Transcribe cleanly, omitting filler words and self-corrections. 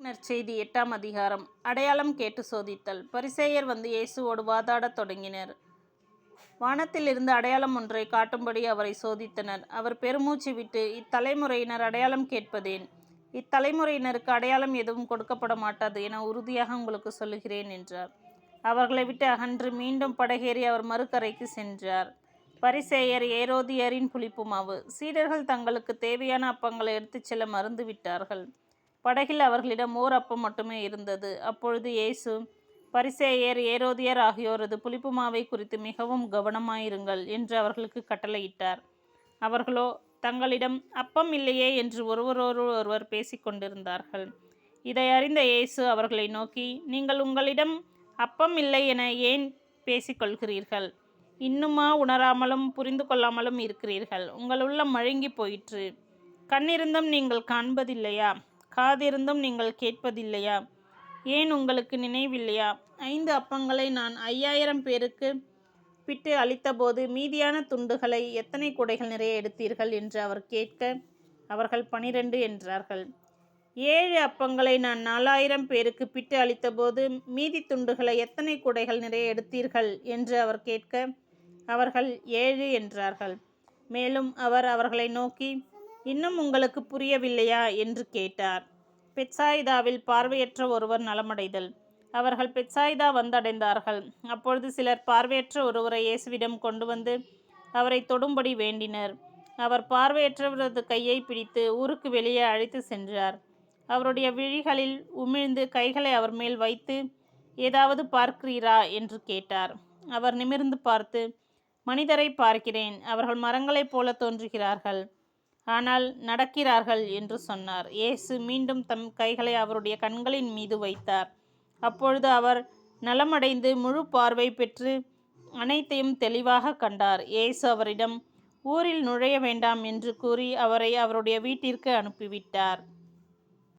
நற்செய்தி 8ஆம் அதிகாரம். அடையாளம் கேட்டு சோதித்தல். பரிசேயர் வந்து இயேசுவோடு வாதாடத் தொடங்கினர். வானத்திலிருந்து அடையாளம் ஒன்றை காட்டும்படி அவரை சோதித்தனர். அவர் பெருமூச்சு விட்டு, இத்தலைமுறையினர் அடையாளம் கேட்பதேன்? இத்தலைமுறையினருக்கு அடையாளம் எதுவும் கொடுக்கப்பட மாட்டாது என உறுதியாக உங்களுக்கு சொல்லுகிறேன் என்றார். அவர்களை விட்டு அகன்று மீண்டும் படகேறி அவர் மறுகரைக்கு சென்றார். பரிசேயர் ஏரோதியரின் புளிப்பு மாவு. சீடர்கள் தங்களுக்கு தேவையான அப்பங்களை எடுத்துச் செல்ல மறந்துவிட்டார்கள். படகில் அவர்களிடம் ஓர் அப்பம் மட்டுமே இருந்தது. அப்பொழுது இயேசு, பரிசேயர் ஏரோதியர் ஆகியோரது புளிப்பு மாவை குறித்து மிகவும் கவனமாயிருங்கள் என்று அவர்களுக்கு கட்டளையிட்டார். அவர்களோ தங்களிடம் அப்பம் இல்லையே என்று ஒருவரோடு ஒருவர் பேசிக்கொண்டிருந்தார்கள். இதை அறிந்த இயேசு அவர்களை நோக்கி, நீங்கள் உங்களிடம் அப்பம் இல்லை என ஏன் பேசிக்கொள்கிறீர்கள்? இன்னுமா உணராமலும் புரிந்து கொள்ளாமலும் இருக்கிறீர்கள்? உங்கள் உள்ளம் மழுங்கி போயிற்று. கண்ணிருந்தும் நீங்கள் காண்பதில்லையா? காதிருந்தும் நீங்கள் கேட்பதில்லையா? ஏன் உங்களுக்கு நினைவில்லையா? 5 அப்பங்களை நான் 5000 பேருக்கு பிட்டு அளித்தபோது மீதியான துண்டுகளை எத்தனை கூடைகள் நிறைய எடுத்தீர்கள் என்று அவர் கேட்க, அவர்கள் 12 என்றார்கள். 7 அப்பங்களை நான் 4000 பேருக்கு பிட்டு அளித்தபோது மீதி துண்டுகளை எத்தனை கூடைகள் நிறைய எடுத்தீர்கள் என்று அவர் கேட்க, அவர்கள் 7 என்றார்கள். மேலும் அவர் அவர்களை நோக்கி, இன்னும் உங்களுக்கு புரியவில்லையா என்று கேட்டார். பெத்சாயிதாவில் பார்வையற்ற ஒருவர் நலமடைதல். அவர்கள் பெத்சாயிதா வந்தடைந்தார்கள். அப்பொழுது சிலர் பார்வையற்ற ஒருவரை இயேசுவிடம் கொண்டு வந்து அவரை தொடும்படி வேண்டினர். அவர் பார்வையற்றவரது கையை பிடித்து ஊருக்கு வெளியே அழைத்து சென்றார். அவருடைய விழிகளில் உமிழ்ந்து கைகளை அவர் மேல் வைத்து, ஏதாவது பார்க்கிறீரா என்று கேட்டார். அவர் நிமிர்ந்து பார்த்து, மனிதரை பார்க்கிறேன், அவர்கள் மரங்களைப் போல தோன்றுகிறார்கள், ஆனால் நடக்கிறார்கள் என்று சொன்னார். இயேசு மீண்டும் தம் கைகளை அவருடைய கண்களின் மீது வைத்தார். அப்பொழுது அவர் நலமடைந்து முழு பார்வை பெற்று அனைத்தையும் தெளிவாக கண்டார். இயேசு அவரிடம், ஊரில் நுழைய வேண்டாம் என்று கூறி அவரை அவருடைய வீட்டிற்கு அனுப்பிவிட்டார்.